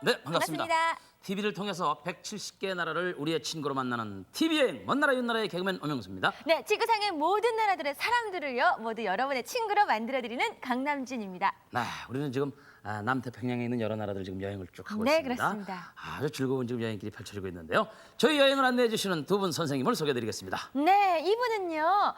네, 반갑습니다. TV를 통해서 170개 나라를 우리의 친구로 만나는 TV여행 먼 나라 윤나라의 개그맨 엄영수입니다. 네, 지구상의 모든 나라들의 사람들을요 모두 여러분의 친구로 만들어드리는 강남진입니다. 네, 우리는 지금 남태평양에 있는 여러 나라들 지금 여행을 쭉 하고 네, 있습니다. 그렇습니다. 아주 즐거운 지금 여행길이 펼쳐지고 있는데요. 저희 여행을 안내해 주시는 두 분 선생님을 소개해드리겠습니다. 네, 이분은요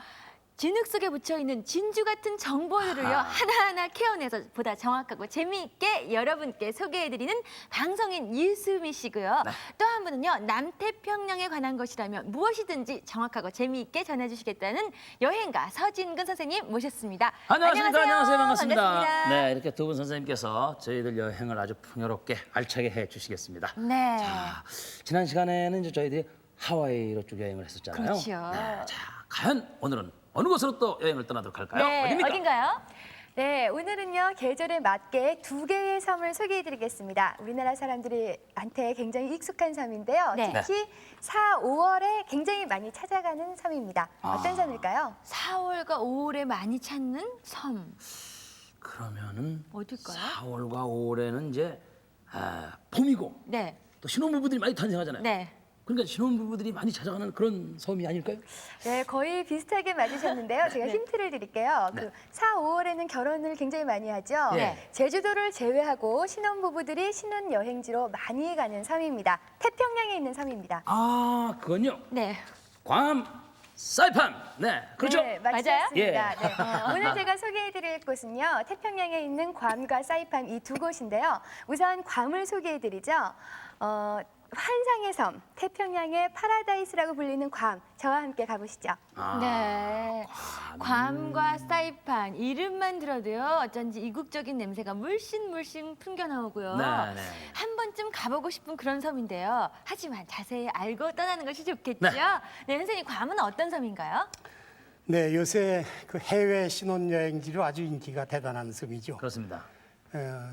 진흙 속에 묻혀있는 진주 같은 정보들을요 하나하나 캐어내서 보다 정확하고 재미있게 여러분께 소개해드리는 방송인 유수미 씨고요. 네. 또 한 분은요 남태평양에 관한 것이라면 무엇이든지 정확하고 재미있게 전해주시겠다는 여행가 서진근 선생님 모셨습니다. 안녕하십니까. 안녕하세요. 반갑습니다. 반갑습니다. 네, 이렇게 두 분 선생님께서 저희들 여행을 아주 풍요롭게 알차게 해주시겠습니다. 네. 자, 지난 시간에는 이제 저희들이 하와이로 쭉 여행을 했었잖아요. 그렇죠. 네, 자, 과연 오늘은 어느 곳으로 또 여행을 떠나도록 할까요? 네, 어디입니까? 어딘가요? 네, 오늘은요 계절에 맞게 두 개의 섬을 소개해드리겠습니다. 우리나라 사람들한테 굉장히 익숙한 섬인데요. 네. 특히 4, 5월에 굉장히 많이 찾아가는 섬입니다. 어떤 섬일까요? 4월과 5월에 많이 찾는 섬 그러면은 어딜까요? 4월과 5월에는 이제 봄이고 네, 또 신혼부부들이 많이 탄생하잖아요. 네. 그러니까 신혼부부들이 많이 찾아가는 그런 섬이 아닐까요? 네, 거의 비슷하게 맞으셨는데요. 제가 네. 힌트를 드릴게요. 네. 그 4, 5월에는 결혼을 굉장히 많이 하죠. 네. 제주도를 제외하고 신혼부부들이 신혼여행지로 많이 가는 섬입니다. 태평양에 있는 섬입니다. 아, 그건요. 네. 괌, 사이판. 네, 그렇죠. 네, 맞아요? 맞습니다. 네. 오늘 제가 소개해드릴 곳은요. 태평양에 있는 괌과 사이판 이 두 곳인데요. 우선 괌을 소개해드리죠. 환상의 섬, 태평양의 파라다이스라고 불리는 괌. 저와 함께 가보시죠. 네. 괌과 사이판 이름만 들어도요 어쩐지 이국적인 냄새가 물씬 풍겨나오고요. 네, 네. 한 번쯤 가보고 싶은 그런 섬인데요. 하지만 자세히 알고 떠나는 것이 좋겠죠. 네. 네, 선생님 괌은 어떤 섬인가요? 네, 요새 그 해외 신혼여행지로 아주 인기가 대단한 섬이죠. 그렇습니다.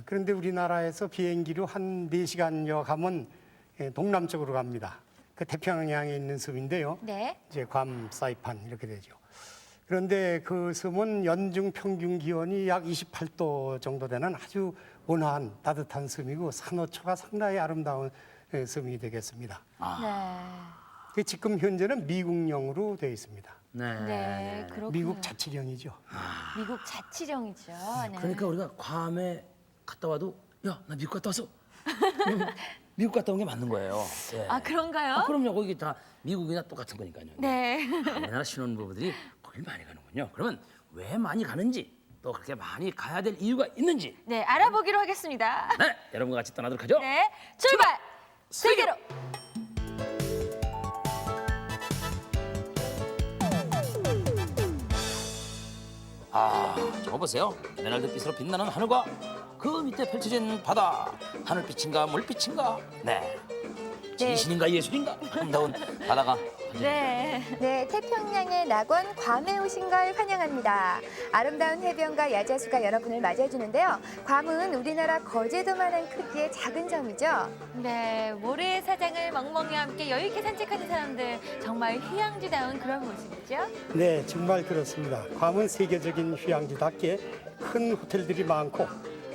그런데 우리나라에서 비행기로 한 4시간여 가면 동남쪽으로 갑니다. 그 태평양에 있는 섬인데요. 네. 이제 괌, 사이판 이렇게 되죠. 그런데 그 섬은 연중 평균 기온이 약 28도 정도 되는 아주 온화한 따뜻한 섬이고 산호초가 상당히 아름다운 섬이 되겠습니다. 네. 지금 현재는 미국령으로 되어 있습니다. 네. 네, 그렇군요. 미국 자치령이죠. 미국 자치령이죠. 네. 그러니까 우리가 괌에 갔다 와도 야, 나 미국 갔다 왔어. 미국 갔다 온 게 맞는 거예요. 예. 아, 그런가요? 그럼요. 거기 다 미국이나 똑같은 거니까요. 네. 우리나라 신혼부부들이 거길 많이 가는군요. 그러면 왜 많이 가는지 또 그렇게 많이 가야 될 이유가 있는지 네, 알아보기로 하겠습니다. 네, 여러분과 같이 떠나도록 하죠. 네, 출발! 세계로! 저거 보세요. 에메랄드빛으로 빛나는 하늘과 그 밑에 펼쳐진 바다. 하늘빛인가 물빛인가? 네. 진신인가 예술인가? 아름다운 바다가. 네. 네, 태평양의 낙원 괌에 오신 걸 환영합니다. 아름다운 해변과 야자수가 여러분을 맞아주는데요. 괌은 우리나라 거제도만한 크기의 작은 섬이죠. 네, 모래사장을 멍멍이와 함께 여유있게 산책하는 사람들 정말 휴양지다운 그런 모습이죠. 네, 정말 그렇습니다. 괌은 세계적인 휴양지답게 큰 호텔들이 많고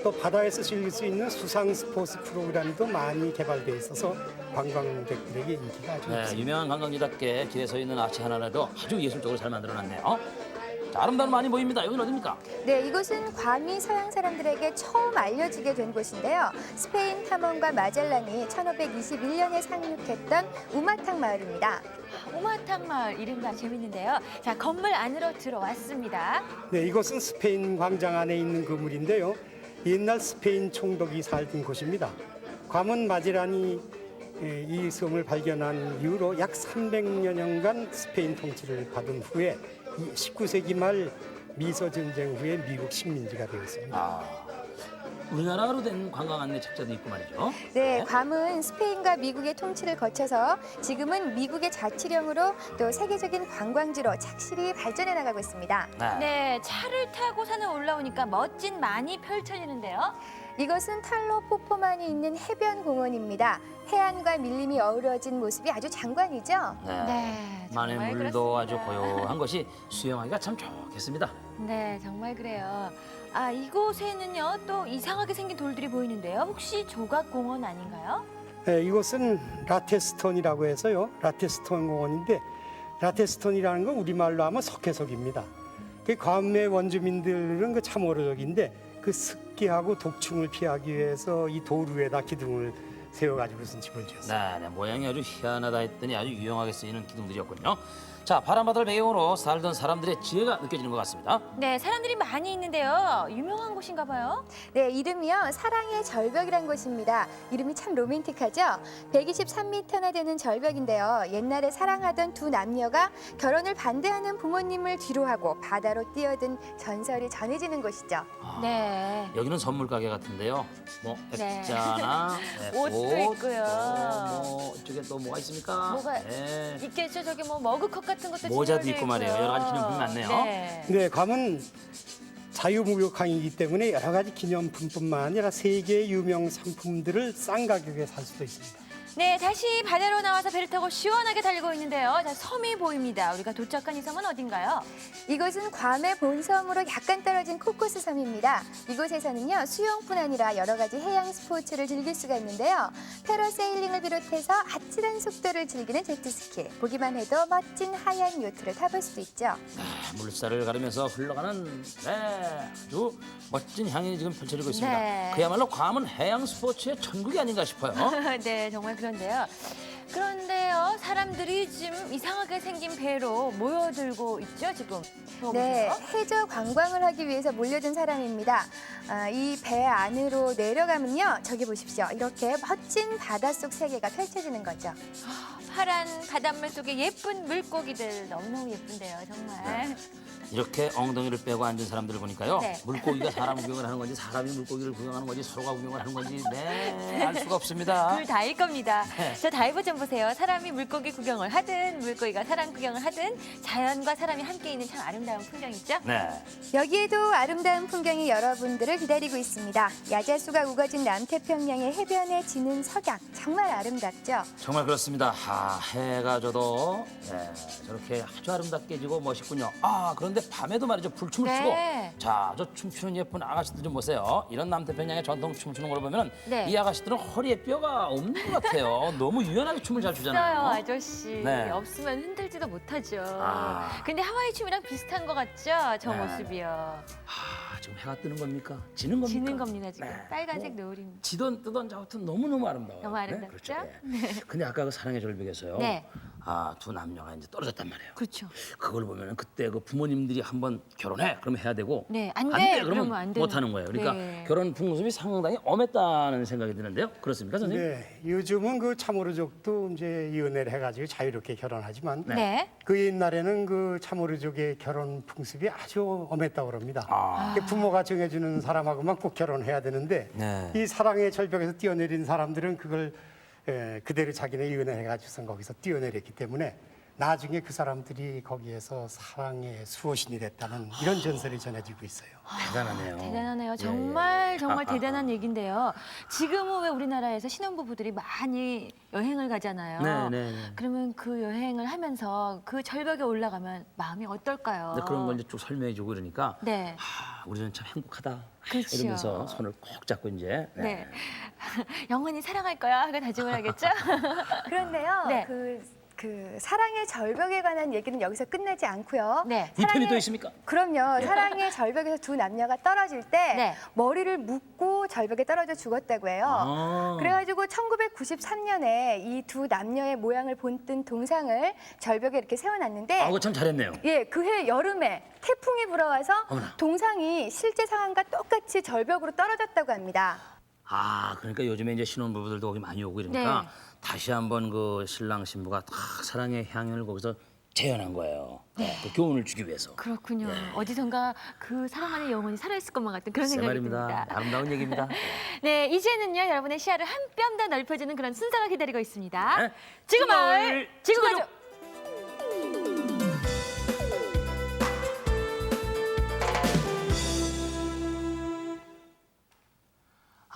또 바다에서 즐길 수 있는 수상 스포츠 프로그램도 많이 개발되어 있어서 관광객들에게 인기가 아주 네, 높습니다. 유명한 관광지답게 길에 서 있는 아치 하나라도 아주 예술적으로 잘 만들어놨네요. 자, 아름다운 많이 보입니다. 여기는 어디입니까? 네, 이곳은 괌이 서양 사람들에게 처음 알려지게 된 곳인데요. 스페인 탐험가 마젤란이 1521년에 상륙했던 우마탕 마을입니다. 오마탕 마을 이름도 재밌는데요. 자, 건물 안으로 들어왔습니다. 네, 이곳은 스페인 광장 안에 있는 건물인데요. 옛날 스페인 총독이 살던 곳입니다. 괌은 마젤란이 이 섬을 발견한 이후로 약 300여 년간 스페인 통치를 받은 후에 19세기 말 미소 전쟁 후에 미국 식민지가 되었습니다. 우리나라로 된 관광 안내 책자도 있고 말이죠. 네, 괌은 스페인과 미국의 통치를 거쳐서 지금은 미국의 자치령으로 또 세계적인 관광지로 착실히 발전해 나가고 있습니다. 네, 차를 타고 산을 올라오니까 멋진 만이 펼쳐지는데요. 이것은 탈로 폭포만이 있는 해변 공원입니다. 해안과 밀림이 어우러진 모습이 아주 장관이죠. 네, 만의 정말 물도 그렇습니다. 아주 고요한 것이 수영하기가 참 좋겠습니다. 네, 정말 그래요. 아, 이곳에는요 또 이상하게 생긴 돌들이 보이는데요. 혹시 조각공원 아닌가요? 네, 이곳은 라테스톤이라고 해서요. 라테스톤 공원인데 라테스톤이라는 건 우리말로 하면 석회석입니다. 그 괌의 원주민들은 그 참어로족인데 그 습기하고 독충을 피하기 위해서 이 돌 위에다 기둥을 세워가지고선 집을 지었어요. 네, 모양이 아주 희한하다 했더니 아주 유용하게 쓰이는 기둥들이었군요. 자, 바람바다를 배경으로 살던 사람들의 지혜가 느껴지는 것 같습니다. 네, 사람들이 많이 있는데요. 유명한 곳인가 봐요. 네, 이름이요. 사랑의 절벽이란 곳입니다. 이름이 참 로맨틱하죠? 123m나 되는 절벽인데요. 옛날에 사랑하던 두 남녀가 결혼을 반대하는 부모님을 뒤로하고 바다로 뛰어든 전설이 전해지는 곳이죠. 네. 여기는 선물 가게 같은데요. 뭐 네. 액자나 옷도 옷, 있고요. 또 뭐 이쪽에 또 뭐가 있습니까? 뭐가 네. 있겠죠. 저기 뭐 머그컵 같은 것도 모자도 진열돼 있고 말이에요. 있고요. 여러 가지 기념품이 많네요. 네. 네, 괌은 자유무역항이기 때문에 여러 가지 기념품뿐만 아니라 세계의 유명 상품들을 싼 가격에 살 수도 있습니다. 네, 다시 바다로 나와서 배를 타고 시원하게 달리고 있는데요. 자, 섬이 보입니다. 우리가 도착한 이 섬은 어딘가요? 이곳은 괌의 본섬으로 약간 떨어진 코코스 섬입니다. 이곳에서는요, 수영뿐 아니라 여러 가지 해양 스포츠를 즐길 수가 있는데요. 패러세일링을 비롯해서 아찔한 속도를 즐기는 제트스키, 보기만 해도 멋진 하얀 요트를 타볼 수도 있죠. 물살을 가르면서 흘러가는 아주 멋진 향이 지금 펼쳐지고 있습니다. 네. 그야말로 괌은 해양 스포츠의 천국이 아닌가 싶어요. 네, 정말 그런데요. 그런데요, 사람들이 지금 이상하게 생긴 배로 모여들고 있죠, 지금. 네, 보세요. 해저 관광을 하기 위해서 몰려든 사람입니다. 이 배 안으로 내려가면요, 저기 보십시오. 이렇게 멋진 바닷속 세계가 펼쳐지는 거죠. 파란 바닷물 속에 예쁜 물고기들 너무너무 예쁜데요, 정말. 이렇게 엉덩이를 빼고 앉은 사람들을 보니까요. 네. 물고기가 사람 구경을 하는 건지 사람이 물고기를 구경하는 건지 서로가 구경을 하는 건지 알 수가 없습니다. 둘 다일 겁니다. 네. 저 다이버 좀 보세요. 사람이 물고기 구경을 하든 물고기가 사람 구경을 하든 자연과 사람이 함께 있는 참 아름다운 풍경 있죠? 네. 여기에도 아름다운 풍경이 여러분들을 기다리고 있습니다. 야자수가 우거진 남태평양의 해변에 지는 석양, 정말 아름답죠? 정말 그렇습니다. 해가 져도 저렇게 아주 아름답게 지고 멋있군요. 그런데 밤에도 말이죠. 불춤을 네. 추고 자, 저 춤추는 예쁜 아가씨들 좀 보세요. 이런 남태평양의 전통 춤추는 걸 보면 네. 이 아가씨들은 허리에 뼈가 없는 것 같아요. 너무 유연하게 춤을 잘 있어요, 추잖아요. 아저씨. 네. 없으면 흔들지도 못하죠. 아. 근데 하와이 춤이랑 비슷한 것 같죠? 저 네. 모습이요. 지금 해가 뜨는 겁니까? 지는 겁니까? 지는 겁니다, 지금. 네. 빨간색 뭐, 노을입니다. 지던 뜨던 자우튼 너무너무 아름다워요. 너무 아름답죠? 네, 그렇죠. 네. 근데 아까 그 사랑의 절벽에서요. 네. 두 남녀가 이제 떨어졌단 말이에요. 그렇죠. 그걸 보면은 그때 그 부모님들이 한번 결혼해 그러면 해야 되고 네, 안 돼, 그러면 그러면 안 되는. 못 하는 거예요. 그러니까 네. 결혼 풍습이 상당히 엄했다는 생각이 드는데요. 그렇습니까, 선생님? 네, 요즘은 그 참어루족도 이제 이혼을 해가지고 자유롭게 결혼하지만 네. 그 옛날에는 그 참어루족의 결혼 풍습이 아주 엄했다고 합니다. 그 부모가 정해주는 사람하고만 꼭 결혼해야 되는데 네. 이 사랑의 절벽에서 뛰어내린 사람들은 그걸 그대로 자기네 이혼해가지고선 거기서 뛰어내렸기 때문에 나중에 그 사람들이 거기에서 사랑의 수호신이 됐다는 이런 전설이 전해지고 있어요. 대단하네요. 대단하네요. 예, 정말 예. 정말 대단한 얘기인데요. 지금은 왜 우리나라에서 신혼부부들이 많이 여행을 가잖아요. 네, 네, 네. 그러면 그 여행을 하면서 그 절벽에 올라가면 마음이 어떨까요? 근데 그런 걸 이제 쭉 설명해주고 그러니까 네. 우리는 참 행복하다. 그렇죠. 이러면서 손을 꼭 잡고 이제 네. 영원히 사랑할 거야 하고 다짐을 하겠죠? 그런데요, 네. 그 사랑의 절벽에 관한 얘기는 여기서 끝나지 않고요. 네. 2편이 또 있습니까? 그럼요. 사랑의 절벽에서 두 남녀가 떨어질 때 네. 머리를 묶고 절벽에 떨어져 죽었다고 해요. 그래가지고 1993년에 이 두 남녀의 모양을 본뜬 동상을 절벽에 이렇게 세워놨는데 그거 참 잘했네요. 예, 그해 여름에 태풍이 불어와서 어머나. 동상이 실제 상황과 똑같이 절벽으로 떨어졌다고 합니다. 그러니까 요즘에 이제 신혼부부들도 거기 많이 오고 이러니까 네. 다시 한번 그 신랑 신부가 다 사랑의 향연을 거기서 재현한 거예요. 그 교훈을 주기 위해서. 그렇군요. 어디선가 그 사랑하는 영혼이 살아있을 것만 같은 그런 제 생각이 말입니다. 듭니다. 아름다운 얘기입니다. 네, 이제는요 여러분의 시야를 한 뼘 더 넓혀주는 그런 순서가 기다리고 있습니다. 네. 지구마을 지구가족.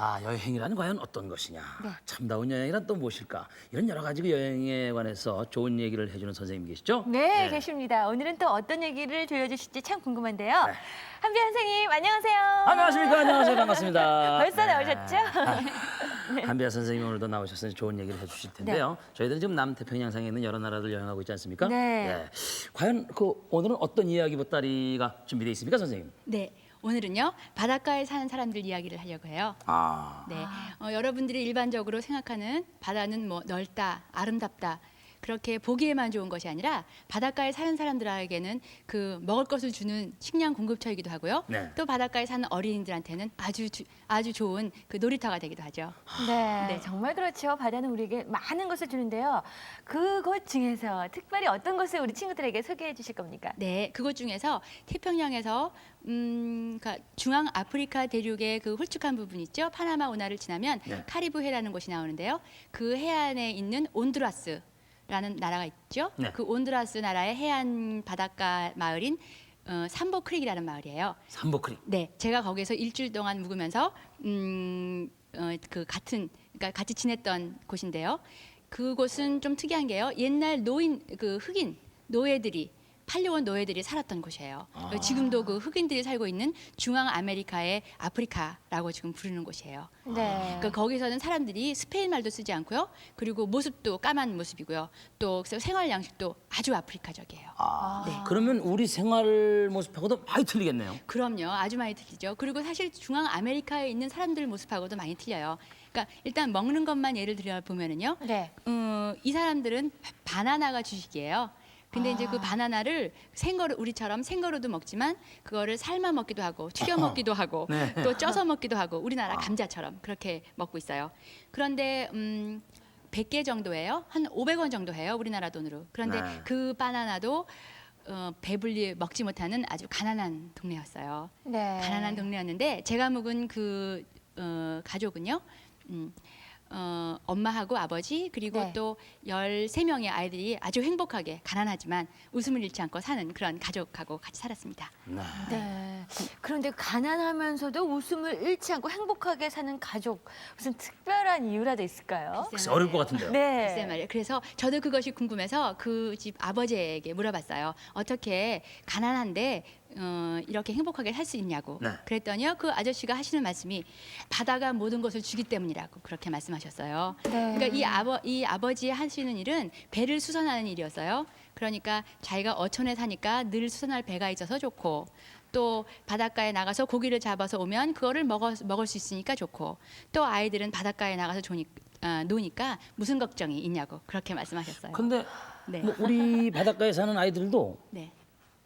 아, 여행이란 과연 어떤 것이냐? 네. 참다운 여행이란 또 무엇일까? 이런 여러 가지 그 여행에 관해서 좋은 얘기를 해주는 선생님 계시죠? 네, 계십니다. 오늘은 또 어떤 얘기를 들려주실지 참 궁금한데요. 네. 한비안 선생님, 안녕하세요. 안녕하십니까? 안녕하세요. 반갑습니다. 벌써 나오셨죠? 한비아 선생님 오늘도 나오셔서 좋은 얘기를 해주실 텐데요. 저희들은 지금 남태평양상에 있는 여러 나라들 여행하고 있지 않습니까? 네. 과연 그 오늘은 어떤 이야기 보따리가 준비되어 있습니까, 선생님? 네, 오늘은요 바닷가에 사는 사람들 이야기를 하려고 해요. 아, 네, 여러분들이 일반적으로 생각하는 바다는 뭐 넓다, 아름답다 그렇게 보기에만 좋은 것이 아니라 바닷가에 사는 사람들에게는 그 먹을 것을 주는 식량 공급처이기도 하고요. 네. 또 바닷가에 사는 어린이들한테는 아주 좋은 그 놀이터가 되기도 하죠. 네, 네. 정말 그렇죠. 바다는 우리에게 많은 것을 주는데요. 그것 중에서 특별히 어떤 것을 우리 친구들에게 소개해 주실 겁니까? 네, 그것 중에서 태평양에서 그러니까 중앙 아프리카 대륙의 그 홀쭉한 부분 있죠. 파나마 운하를 지나면 네. 카리브해라는 곳이 나오는데요. 그 해안에 있는 온두라스라는 나라가 있죠. 네. 그 온두라스 나라의 해안 바닷가 마을인 삼보 크릭이라는 마을이에요. 삼보크릭. 네, 제가 거기서 일주일 동안 묵으면서 그러니까 같이 지냈던 곳인데요. 그곳은 좀 특이한 게요. 옛날 노인 그 흑인 노예들이 팔려온 노예들이 살았던 곳이에요. 지금도 그 흑인들이 살고 있는 중앙 아메리카의 아프리카라고 지금 부르는 곳이에요. 네. 그러니까 거기서는 사람들이 스페인 말도 쓰지 않고요. 그리고 모습도 까만 모습이고요. 또 그래서 생활 양식도 아주 아프리카적이에요. 그러면 우리 생활 모습하고도 많이 틀리겠네요. 그럼요. 아주 많이 틀리죠. 그리고 사실 중앙 아메리카에 있는 사람들 모습하고도 많이 틀려요. 그러니까 일단 먹는 것만 예를 들어 보면은요. 네. 이 사람들은 바나나가 주식이에요. 근데 이제 그 바나나를 생거로 우리처럼 생거로도 먹지만 그거를 삶아 먹기도 하고 튀겨 먹기도 하고 네. 또 쪄서 먹기도 하고 우리나라 감자처럼 그렇게 먹고 있어요. 그런데 100개 정도예요. 한 500원 정도 해요. 우리나라 돈으로. 그런데 네. 그 바나나도 배불리 먹지 못하는 아주 가난한 동네였어요. 네. 가난한 동네였는데 제가 묵은 그 가족은요. 엄마하고 아버지 그리고 네. 또 13명의 아이들이 아주 행복하게 가난하지만 웃음을 잃지 않고 사는 그런 가족하고 같이 살았습니다. 네. 그런데 가난하면서도 웃음을 잃지 않고 행복하게 사는 가족, 무슨 특별한 이유라도 있을까요? 글쎄, 어려울 것 같은데요. 글쎄 네. 말이에요. 그래서 저도 그것이 궁금해서 그 집 아버지에게 물어봤어요. 어떻게 가난한데 이렇게 행복하게 살 수 있냐고. 네. 그랬더니요. 그 아저씨가 하시는 말씀이 바다가 모든 것을 주기 때문이라고 그렇게 말씀하셨어요. 네. 그러니까 이 아버지 하시는 일은 배를 수선하는 일이었어요. 그러니까 자기가 어촌에 사니까 늘 수선할 배가 있어서 좋고 또 바닷가에 나가서 고기를 잡아서 오면 그거를 먹을 수 있으니까 좋고 또 아이들은 바닷가에 나가서 노니까 무슨 걱정이 있냐고 그렇게 말씀하셨어요. 근데 네. 뭐 우리 바닷가에 사는 아이들도 네.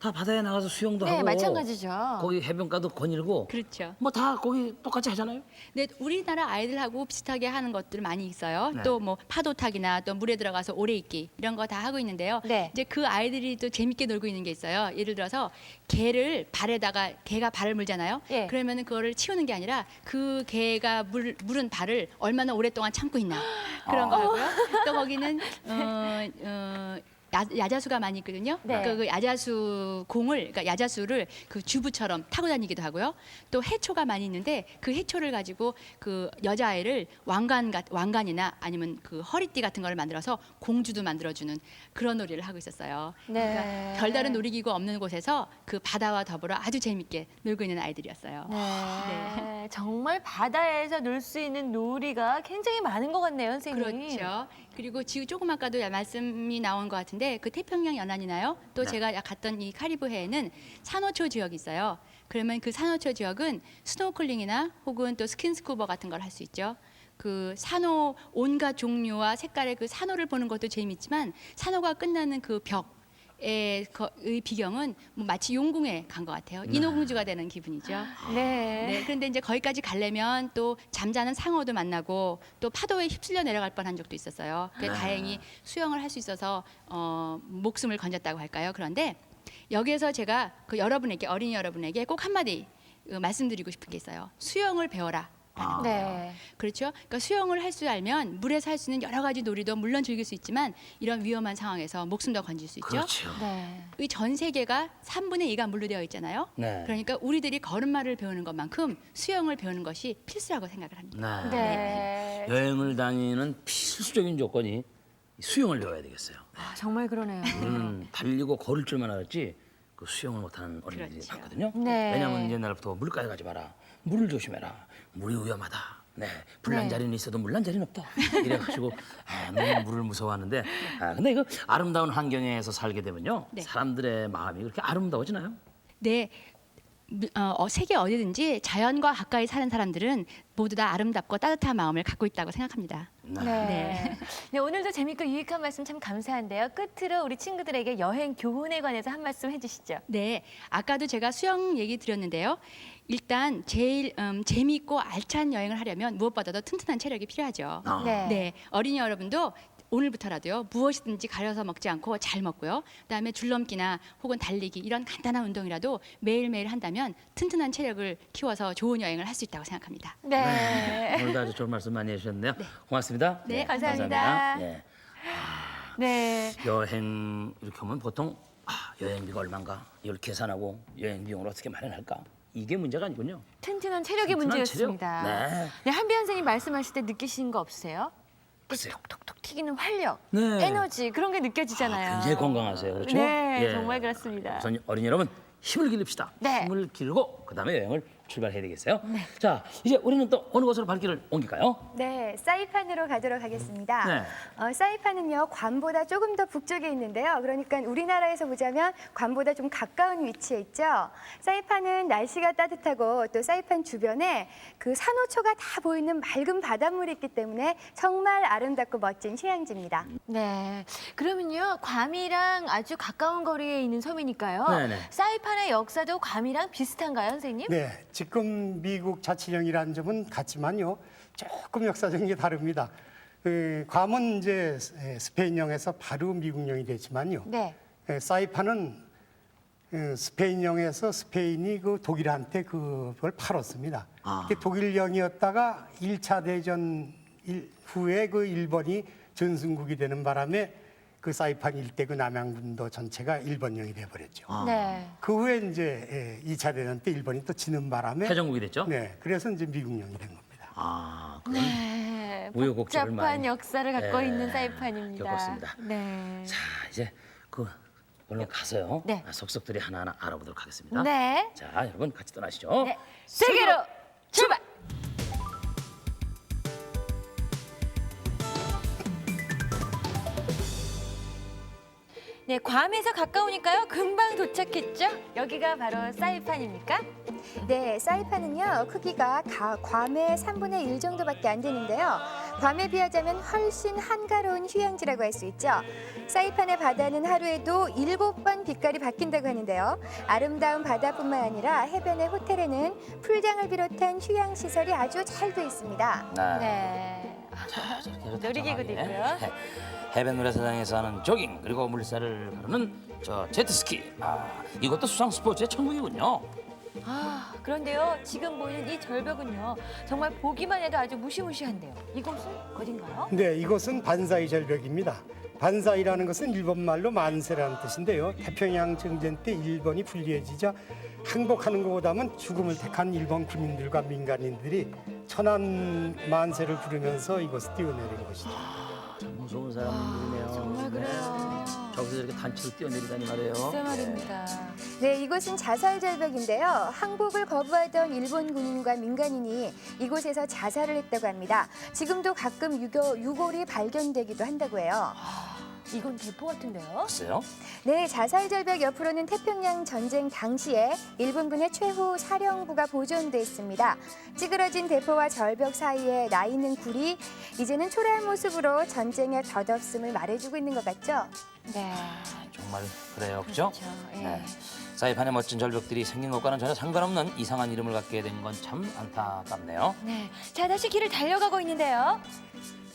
다 바다에 나가서 수영도 네, 하고 마찬가지죠. 거기 해변가도 거닐고 그렇죠. 뭐 다 거기 똑같이 하잖아요. 네, 우리나라 아이들하고 비슷하게 하는 것들 많이 있어요. 네. 또 뭐 파도 타기나 또 물에 들어가서 오래 있기 이런 거 다 하고 있는데요. 네. 이제 그 아이들이 또 재밌게 놀고 있는 게 있어요. 예를 들어서 개가 발을 물잖아요. 예. 그러면은 그거를 치우는 게 아니라 그 개가 물은 발을 얼마나 오랫동안 참고 있나 그런 거 하고요. 또 거기는 야자수가 많이 있거든요. 네. 그 야자수 그러니까 야자수를 그 주부처럼 타고 다니기도 하고요. 또 해초가 많이 있는데 그 해초를 가지고 그 여자아이를 왕관이나 아니면 그 허리띠 같은 걸 만들어서 공주도 만들어주는 그런 놀이를 하고 있었어요. 네. 그러니까 별다른 놀이기구 없는 곳에서 그 바다와 더불어 아주 재밌게 놀고 있는 아이들이었어요. 네. 정말 바다에서 놀 수 있는 놀이가 굉장히 많은 것 같네요, 선생님. 그렇죠. 그리고 지금 조금 아까도 말씀이 나온 것 같은데 그 태평양 연안이나요? 또 네. 제가 갔던 이 카리브해에는 산호초 지역이 있어요. 그러면 그 산호초 지역은 스노클링이나 혹은 또 스킨스쿠버 같은 걸 할 수 있죠. 그 산호 온갖 종류와 색깔의 그 산호를 보는 것도 재미있지만 산호가 끝나는 그 벽의 비경은 뭐 마치 용궁에 간 것 같아요. 인어공주가 되는 기분이죠. 네. 네, 그런데 이제 거기까지 가려면 또 잠자는 상어도 만나고 또 파도에 휩쓸려 내려갈 뻔한 적도 있었어요. 다행히 수영을 할 수 있어서 목숨을 건졌다고 할까요? 그런데 여기에서 제가 그 어린이 여러분에게 꼭 한마디 말씀드리고 싶은 게 있어요. 수영을 배워라. 있다는 거예요. 네. 그렇죠? 그러니까 수영을 할 줄 알면 물에서 할 수 있는 여러 가지 놀이도 물론 즐길 수 있지만 이런 위험한 상황에서 목숨도 건질 수 있죠. 그렇죠. 네. 이 전 세계가 3분의 2가 물로 되어 있잖아요. 네. 그러니까 우리들이 걸음마를 배우는 것만큼 수영을 배우는 것이 필수라고 생각을 합니다. 네. 네. 여행을 다니는 필수적인 조건이 수영을 배워야 되겠어요. 아, 정말 그러네요. 우리는 달리고 걸을 줄만 알았지 그 수영을 못하는 어린이들이 그렇죠. 많거든요. 네. 왜냐하면 옛날부터 물가에 가지 마라, 물을 조심해라, 물이 위험하다. 네, 불난 네. 자리는 있어도 물난 자리는 없다. 이래가지고 너무 물을 무서워하는데, 근데 이거 아름다운 환경에서 살게 되면요, 네. 사람들의 마음이 그렇게 아름다워지나요? 네. 세계 어디든지 자연과 가까이 사는 사람들은 모두 다 아름답고 따뜻한 마음을 갖고 있다고 생각합니다. 네. 네. 네, 오늘도 재밌고 유익한 말씀 참 감사한데요. 끝으로 우리 친구들에게 여행 교훈에 관해서 한 말씀 해주시죠. 네, 아까도 제가 수영 얘기 드렸는데요. 일단 제일 재미있고 알찬 여행을 하려면 무엇보다도 튼튼한 체력이 필요하죠. 아. 네, 어린이 여러분도 오늘부터라도요 무엇이든지 가려서 먹지 않고 잘 먹고요. 그다음에 줄넘기나 혹은 달리기 이런 간단한 운동이라도 매일매일 한다면 튼튼한 체력을 키워서 좋은 여행을 할 수 있다고 생각합니다. 네. 오늘도 아주 좋은 말씀 많이 해주셨는데요. 고맙습니다. 네, 감사합니다. 예. 네. 여행 이렇게 하면 보통 여행비가 얼마인가 이걸 계산하고 여행 비용을 어떻게 마련할까, 이게 문제가 아니군요. 튼튼한 체력이 튼튼한 문제였습니다. 체력? 네. 네, 한비연 선생님 말씀하실 때 느끼시는 거 없으세요? 글쎄요. 톡톡톡 튀기는 활력, 네. 에너지 그런 게 느껴지잖아요. 굉장히 건강하세요. 그렇죠? 네, 예. 정말 그렇습니다. 우선 어린이 여러분 힘을 기릅시다. 네. 힘을 기르고 그다음에 여행을 출발해야 되겠어요. 자, 이제 우리는 또 어느 곳으로 발길을 옮길까요? 네, 사이판으로 가도록 하겠습니다. 네. 사이판은요, 괌보다 조금 더 북쪽에 있는데요. 그러니까 우리나라에서 보자면 괌보다 좀 가까운 위치에 있죠. 사이판은 날씨가 따뜻하고 또 사이판 주변에 그 산호초가 다 보이는 맑은 바닷물이 있기 때문에 정말 아름답고 멋진 휴양지입니다. 네, 그러면요 괌이랑 아주 가까운 거리에 있는 섬이니까요. 네네. 사이판의 역사도 괌이랑 비슷한가요, 선생님? 네, 지금 미국 자치령이라는 점은 같지만요, 조금 역사적인 게 다릅니다. 괌은 이제 스페인령에서 바로 미국령이 됐지만요, 네. 사이판은 스페인령에서 스페인이 그 독일한테 그걸 팔았습니다. 그게 독일령이었다가 1차 대전 후에 그 일본이 전승국이 되는 바람에 그 사이판 일대 그 남양군도 전체가 일본령이 돼버렸죠. 네. 그 후에 이제 2차 대전 때 일본이 또 지는 바람에 패전국이 됐죠? 네, 그래서 이제 미국령이 된 겁니다. 그럼 네, 우여곡절을 복잡한 많이, 역사를 갖고 네, 있는 사이판입니다. 겪었습니다. 네. 자, 이제 얼른 가서요. 네. 속속들이 하나하나 알아보도록 하겠습니다. 네. 자, 여러분 같이 떠나시죠. 네. 세계로 출발! 네, 괌에서 가까우니까요. 금방 도착했죠? 여기가 바로 사이판입니까? 네, 사이판은요, 크기가 괌의 3분의 1 정도밖에 안 되는데요. 괌에 비하자면 훨씬 한가로운 휴양지라고 할 수 있죠. 사이판의 바다는 하루에도 7번 빛깔이 바뀐다고 하는데요. 아름다운 바다뿐만 아니라 해변의 호텔에는 풀장을 비롯한 휴양시설이 아주 잘 돼 있습니다. 네. 자, 저렇게 해서 놀이기구도 다정하게. 있고요. 해변 노래사장에서 하는 조깅, 그리고 물살을 가르는 저 제트스키. 이것도 수상 스포츠의 천국이군요. 아, 그런데요. 지금 보이는 이 절벽은요. 정말 보기만 해도 아주 무시무시한데요. 이곳은 어딘가요? 네, 이곳은 반사이 절벽입니다. 반사이라는 것은 일본 말로 만세라는 뜻인데요. 태평양 정전 때 일본이 불리해지자 항복하는 것보다는 죽음을 택한 일본 군인들과 민간인들이 천안 만세를 부르면서 이곳을 뛰어내린 것이죠. 참 무서운 사람들이네요. 정말 그래요. 저기서 저렇게 단체로 뛰어내리다니 말이에요. 글쎄 말입니다. 네, 이곳은 자살절벽인데요. 항복을 거부하던 일본 군인과 민간인이 이곳에서 자살을 했다고 합니다. 지금도 가끔 유골이 발견되기도 한다고 해요. 이건 대포 같은데요? 글쎄요. 네, 자살절벽 옆으로는 태평양 전쟁 당시에 일본군의 최후 사령부가 보존돼 있습니다. 찌그러진 대포와 절벽 사이에 나 있는 굴이 이제는 초라한 모습으로 전쟁의 덧없음을 말해주고 있는 것 같죠? 네. 정말 그래요, 그죠? 그렇죠. 예. 네. 사이판의 멋진 절벽들이 생긴 것과는 전혀 상관없는 이상한 이름을 갖게 된 건 참 안타깝네요. 네. 자, 다시 길을 달려가고 있는데요.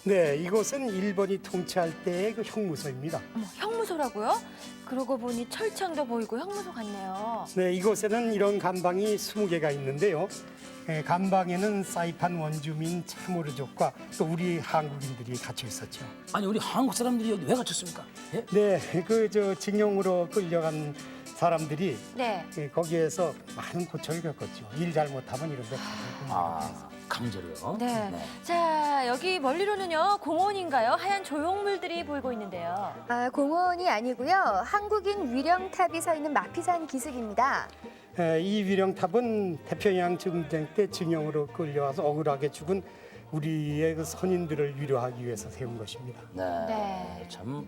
네, 이곳은 일본이 통치할 때의 그 형무소입니다. 어머, 형무소라고요? 그러고 보니 철창도 보이고 형무소 같네요. 네, 이곳에는 이런 감방이 20개가 있는데요. 감방에는 사이판 원주민 채무르족과 또 우리 한국인들이 갇혀 있었죠. 아니 우리 한국 사람들이 여기 왜 갇혔습니까? 예? 네, 그 저 징용으로 끌려간 사람들이 네. 거기에서 많은 고초를 겪었죠. 일 잘못하면 이런 데 아 강제로요? 네. 자, 여기 멀리로는요, 공원인가요? 하얀 조형물들이 보이고 있는데요. 아, 공원이 아니고요. 한국인 위령탑이 서 있는 마피산 기슭입니다. 이 위령탑은 태평양 전쟁 때 징용으로 끌려와서 억울하게 죽은 우리의 그 선인들을 위로하기 위해서 세운 것입니다. 네. 네. 참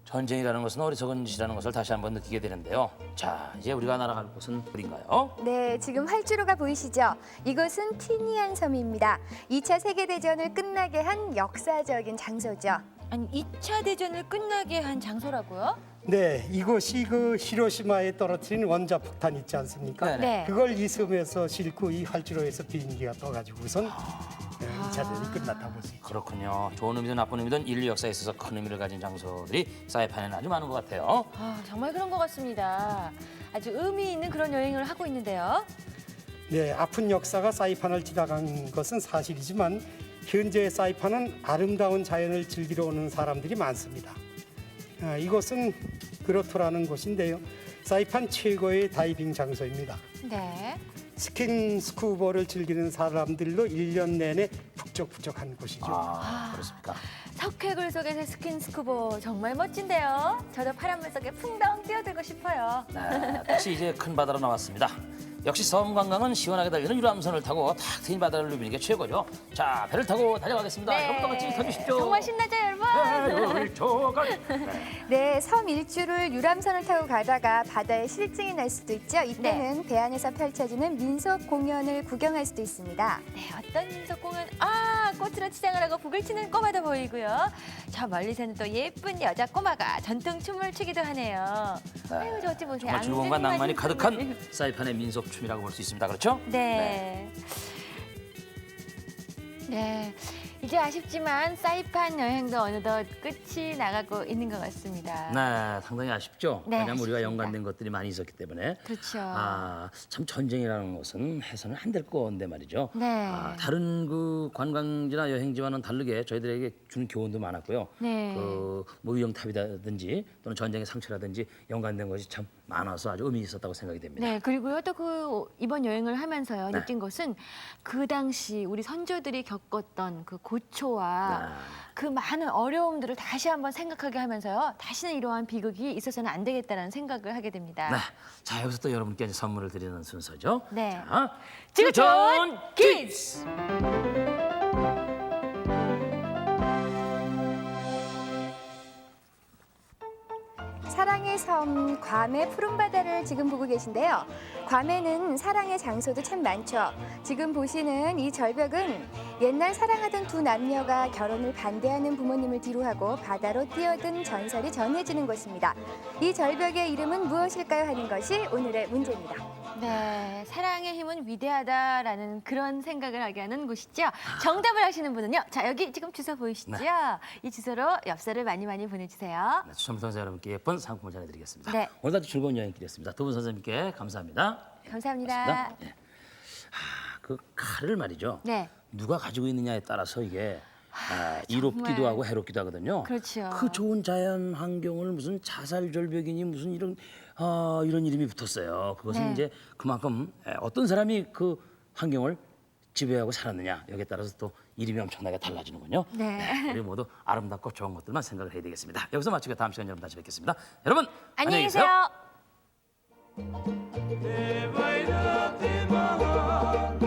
전쟁이라는 것은 어리석은 짓이라는 것을 다시 한번 느끼게 되는데요. 자, 이제 우리가 날아갈 곳은 어딘가요? 네, 지금 활주로가 보이시죠? 이곳은 티니안 섬입니다. 2차 세계대전을 끝나게 한 역사적인 장소죠. 아니, 2차 대전을 끝나게 한 장소라고요? 네, 이곳이 그 히로시마에 떨어뜨린 원자 폭탄 있지 않습니까? 네네. 네. 그걸 이 섬에서 싣고 이 활주로에서 비행기가 떠가지고선 2차 대전이 끝났다고 볼 수 있죠. 그렇군요. 좋은 의미든 나쁜 의미든 인류 역사에 있어서 큰 의미를 가진 장소들이 사이판에는 아주 많은 것 같아요. 아, 정말 그런 것 같습니다. 아주 의미 있는 그런 여행을 하고 있는데요. 네, 아픈 역사가 사이판을 지나간 것은 사실이지만 현재 사이판은 아름다운 자연을 즐기러 오는 사람들이 많습니다. 이곳은 그로토라는 곳인데요. 사이판 최고의 다이빙 장소입니다. 네. 스킨 스쿠버를 즐기는 사람들로 1년 내내 북적북적한 곳이죠. 아, 그렇습니까? 석회굴 속에서 스킨스쿠버 정말 멋진데요. 저도 파란물 속에 풍덩 뛰어들고 싶어요. 네, 다시 이제 큰 바다로 나왔습니다. 역시 섬 관광은 시원하게 달리는 유람선을 타고 탁 트인 바다를 누비는 게 최고죠. 자, 배를 타고 달려가겠습니다. 여러분도 같이 타주십시오. 정말 신나죠, 여러분? 열조가. 네, 섬 일주를 유람선을 타고 가다가 바다에 실증이 날 수도 있죠. 이때는 배 안에서 펼쳐지는 민속 공연을 구경할 수도 있습니다. 네, 어떤 민속 공연? 아, 꽃으로 치장을 하고 북을 치는 꼬마도 보이고요. 저 멀리서는 또 예쁜 여자 꼬마가 전통 춤을 추기도 하네요. 아유, 저 어찌 보세요. 정말 즐거움과 앙증맞은 낭만이 가득한 춤을. 사이판의 민속 춤이라고 볼 수 있습니다. 그렇죠? 네. 네. 이제 아쉽지만 사이판 여행도 어느덧 끝이 나가고 있는 것 같습니다. 네, 상당히 아쉽죠. 네, 왜냐하면 우리가 아쉽습니다. 연관된 것들이 많이 있었기 때문에. 그렇죠. 참 전쟁이라는 것은 해서는 안 될 건데 말이죠. 네. 다른 그 관광지나 여행지와는 다르게 저희들에게 주는 교훈도 많았고요. 네. 뭐 위령탑이라든지 또는 전쟁의 상처라든지 연관된 것이 참 많아서 아주 의미 있었다고 생각이 됩니다. 네, 그리고요 또 그 이번 여행을 하면서요 네. 느낀 것은 그 당시 우리 선조들이 겪었던 그 고초와 네. 그 많은 어려움들을 다시 한번 생각하게 하면서요 다시는 이러한 비극이 있어서는 안 되겠다라는 생각을 하게 됩니다. 네. 자, 여기서 또 여러분께 이제 선물을 드리는 순서죠. 네. 자, 지구촌 키즈! 사랑의 섬 괌의 푸른 바다를 지금 보고 계신데요. 괌에는 사랑의 장소도 참 많죠. 지금 보시는 이 절벽은 옛날 사랑하던 두 남녀가 결혼을 반대하는 부모님을 뒤로하고 바다로 뛰어든 전설이 전해지는 곳입니다. 이 절벽의 이름은 무엇일까요? 하는 것이 오늘의 문제입니다. 네, 사랑의 힘은 위대하다라는 그런 생각을 하게 하는 곳이죠. 정답을 아시는 분은요. 자, 여기 지금 주소 보이시죠? 이 주소로 엽서를 많이 보내주세요. 네, 추첨을 통해서 여러분께 예쁜 상품을 전해드리겠습니다. 네. 오늘도 아주 즐거운 여행길이었습니다. 두 분 선생님께 감사합니다. 감사합니다. 네. 그 칼을 말이죠. 네. 누가 가지고 있느냐에 따라서 이게 이롭기도 하고 해롭기도 하거든요. 그렇죠. 그 좋은 자연 환경을 무슨 자살 절벽이니 무슨 이런 이름이 붙었어요. 그것은 네. 이제 그만큼 어떤 사람이 그 환경을 지배하고 살았느냐 여기에 따라서 또 이름이 엄청나게 달라지는군요. 네. 우리 모두 아름답고 좋은 것들만 생각을 해야 되겠습니다. 여기서 마치고 다음 시간에 여러분 다시 뵙겠습니다. 여러분 안녕히 계세요. Te vai dar te mahal